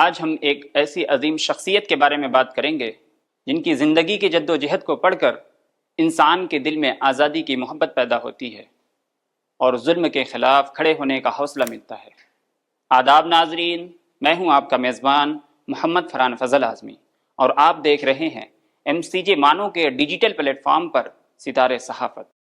آج ہم ایک ایسی عظیم شخصیت کے بارے میں بات کریں گے جن کی زندگی کی جد و جہد کو پڑھ کر انسان کے دل میں آزادی کی محبت پیدا ہوتی ہے اور ظلم کے خلاف کھڑے ہونے کا حوصلہ ملتا ہے۔ آداب ناظرین، میں ہوں آپ کا میزبان محمد فرحان فضل اعظمی اور آپ دیکھ رہے ہیں MCJ مانو کے ڈیجیٹل پلیٹ فارم پر ستارے صحافت۔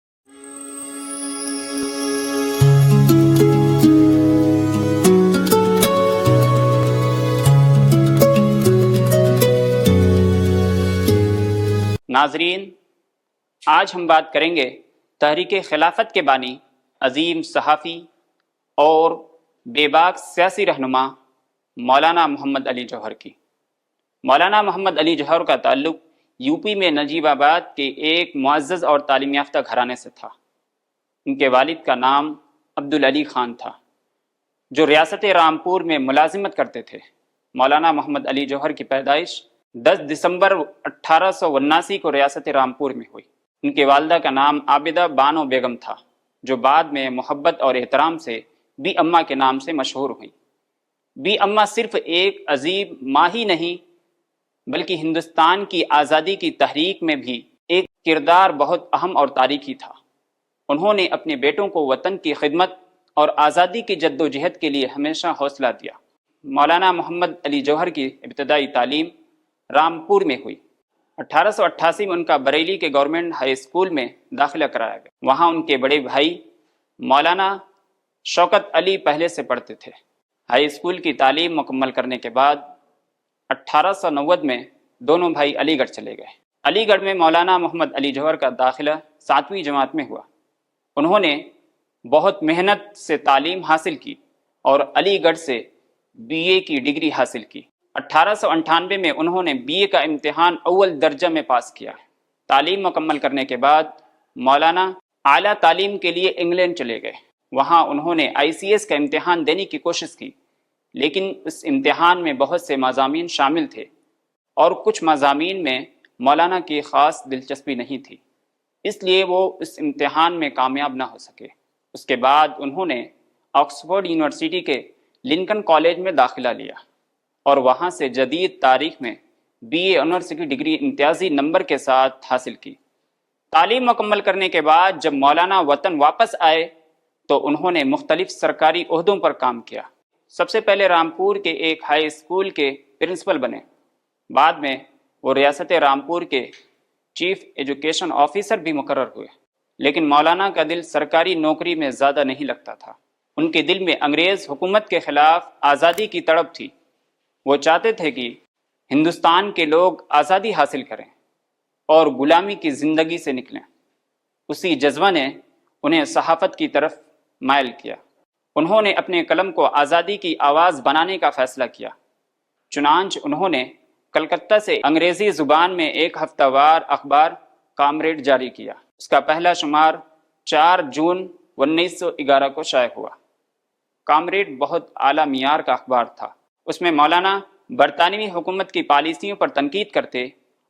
ناظرین، آج ہم بات کریں گے تحریک خلافت کے بانی، عظیم صحافی اور بے باک سیاسی رہنما مولانا محمد علی جوہر کی۔ مولانا محمد علی جوہر کا تعلق یوپی میں نجیب آباد کے ایک معزز اور تعلیم یافتہ گھرانے سے تھا۔ ان کے والد کا نام عبدالعلی خان تھا، جو ریاست رامپور میں ملازمت کرتے تھے۔ مولانا محمد علی جوہر کی پیدائش 10 دسمبر 1879 کو ریاست رامپور میں ہوئی۔ ان کے والدہ کا نام عابدہ بانو بیگم تھا، جو بعد میں محبت اور احترام سے بی اماں کے نام سے مشہور ہوئی۔ بی اماں صرف ایک عظیم ماں ہی نہیں بلکہ ہندوستان کی آزادی کی تحریک میں بھی ایک کردار بہت اہم اور تاریخی تھا۔ انہوں نے اپنے بیٹوں کو وطن کی خدمت اور آزادی کی جد و جہد کے لیے ہمیشہ حوصلہ دیا۔ مولانا محمد علی جوہر کی ابتدائی تعلیم رامپور میں ہوئی۔ 1888 میں ان کا بریلی کے گورنمنٹ ہائی اسکول میں داخلہ کرایا گیا۔ وہاں ان کے بڑے بھائی مولانا شوکت علی پہلے سے پڑھتے تھے۔ ہائی اسکول کی تعلیم مکمل کرنے کے بعد 1890 میں دونوں بھائی علی گڑھ چلے گئے۔ علی گڑھ میں مولانا محمد علی جوہر کا داخلہ 7ویں جماعت میں ہوا۔ انہوں نے بہت محنت سے تعلیم حاصل کی اور علی گڑھ سے BA کی ڈگری حاصل کی۔ 1898 میں انہوں نے BA کا امتحان اول درجہ میں پاس کیا۔ تعلیم مکمل کرنے کے بعد مولانا اعلیٰ تعلیم کے لیے انگلینڈ چلے گئے۔ وہاں انہوں نے ICS کا امتحان دینے کی کوشش کی، لیکن اس امتحان میں بہت سے مضامین شامل تھے اور کچھ مضامین میں مولانا کی خاص دلچسپی نہیں تھی، اس لیے وہ اس امتحان میں کامیاب نہ ہو سکے۔ اس کے بعد انہوں نے آکسفورڈ یونیورسٹی کے لنکن کالج میں داخلہ لیا اور وہاں سے جدید تاریخ میں BA آنرس کی ڈگری امتیازی نمبر کے ساتھ حاصل کی۔ تعلیم مکمل کرنے کے بعد جب مولانا وطن واپس آئے تو انہوں نے مختلف سرکاری عہدوں پر کام کیا۔ سب سے پہلے رامپور کے ایک ہائی اسکول کے پرنسپل بنے۔ بعد میں وہ ریاست رامپور کے چیف ایجوکیشن آفیسر بھی مقرر ہوئے، لیکن مولانا کا دل سرکاری نوکری میں زیادہ نہیں لگتا تھا۔ ان کے دل میں انگریز حکومت کے خلاف آزادی کی تڑپ تھی۔ وہ چاہتے تھے کہ ہندوستان کے لوگ آزادی حاصل کریں اور غلامی کی زندگی سے نکلیں۔ اسی جذبہ نے انہیں صحافت کی طرف مائل کیا۔ انہوں نے اپنے قلم کو آزادی کی آواز بنانے کا فیصلہ کیا۔ چنانچہ انہوں نے کلکتہ سے انگریزی زبان میں ایک ہفتہ وار اخبار کامریڈ جاری کیا۔ اس کا پہلا شمار 4 جون 1911 کو شائع ہوا۔ کامریڈ بہت اعلیٰ معیار کا اخبار تھا۔ اس میں مولانا برطانوی حکومت کی پالیسیوں پر تنقید کرتے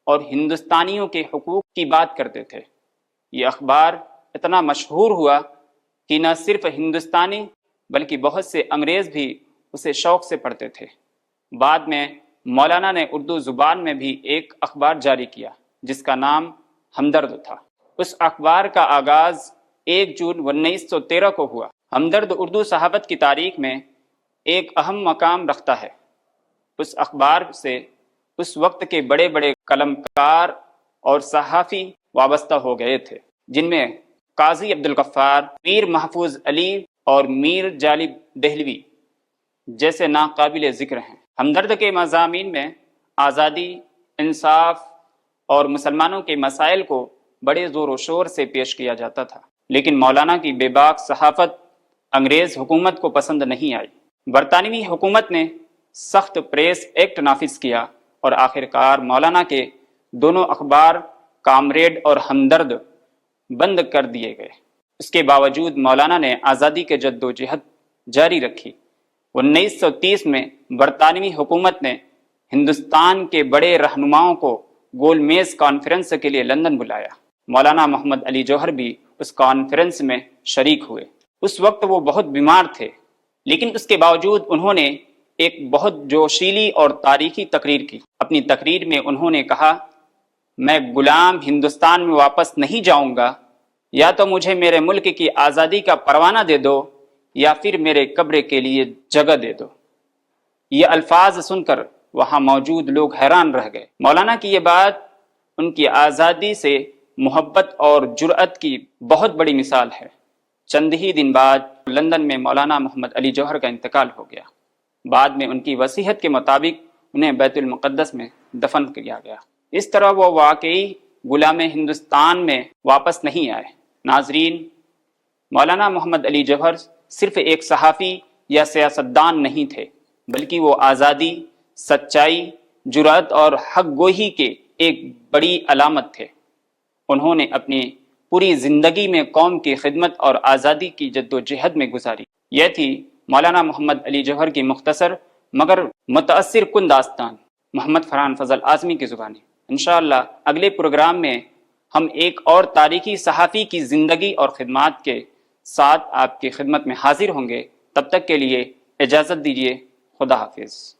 اور ہندوستانیوں کے حقوق کی بات کرتے تھے۔ یہ اخبار اتنا مشہور ہوا کہ نہ صرف ہندوستانی بلکہ بہت سے انگریز بھی اسے شوق سے پڑھتے تھے۔ بعد میں مولانا نے اردو زبان میں بھی ایک اخبار جاری کیا جس کا نام ہمدرد تھا۔ اس اخبار کا آغاز 1 جون 1913 کو ہوا۔ ہمدرد اردو صحافت کی تاریخ میں ایک اہم مقام رکھتا ہے۔ اس اخبار سے اس وقت کے بڑے بڑے قلمکار اور صحافی وابستہ ہو گئے تھے، جن میں قاضی عبدالغفار، میر محفوظ علی اور میر جالب دہلوی جیسے ناقابل ذکر ہیں۔ ہمدرد کے مضامین میں آزادی، انصاف اور مسلمانوں کے مسائل کو بڑے زور و شور سے پیش کیا جاتا تھا، لیکن مولانا کی بے باک صحافت انگریز حکومت کو پسند نہیں آئی۔ برطانوی حکومت نے سخت پریس ایکٹ نافذ کیا اور آخرکار مولانا کے دونوں اخبار کامریڈ اور ہمدرد بند کر دیے گئے۔ اس کے باوجود مولانا نے آزادی کے جد و جہد جاری رکھی۔ 1930 میں برطانوی حکومت نے ہندوستان کے بڑے رہنماؤں کو گول میز کانفرنس کے لیے لندن بلایا۔ مولانا محمد علی جوہر بھی اس کانفرنس میں شریک ہوئے۔ اس وقت وہ بہت بیمار تھے، لیکن اس کے باوجود انہوں نے ایک بہت جوشیلی اور تاریخی تقریر کی۔ اپنی تقریر میں انہوں نے کہا، میں غلام ہندوستان میں واپس نہیں جاؤں گا، یا تو مجھے میرے ملک کی آزادی کا پروانہ دے دو یا پھر میرے قبر کے لیے جگہ دے دو۔ یہ الفاظ سن کر وہاں موجود لوگ حیران رہ گئے۔ مولانا کی یہ بات ان کی آزادی سے محبت اور جرأت کی بہت بڑی مثال ہے۔ چند ہی دن بعد لندن میں مولانا محمد علی جوہر کا انتقال ہو گیا۔ بعد میں ان کی وصیت کے مطابق انہیں بیت المقدس میں دفن کیا گیا۔ اس طرح وہ واقعی غلام ہندوستان میں واپس نہیں آئے۔ ناظرین، مولانا محمد علی جوہر صرف ایک صحافی یا سیاستدان نہیں تھے، بلکہ وہ آزادی، سچائی، جرأت اور حق گوئی کے ایک بڑی علامت تھے۔ انہوں نے اپنی پوری زندگی میں قوم کی خدمت اور آزادی کی جدوجہد میں گزاری۔ یہ تھی مولانا محمد علی جوہر کی مختصر مگر متاثر کن داستان، محمد فرحان فضل اعظمی کی زبانی۔ انشاءاللہ اگلے پروگرام میں ہم ایک اور تاریخی صحافی کی زندگی اور خدمات کے ساتھ آپ کی خدمت میں حاضر ہوں گے۔ تب تک کے لیے اجازت دیجیے۔ خدا حافظ۔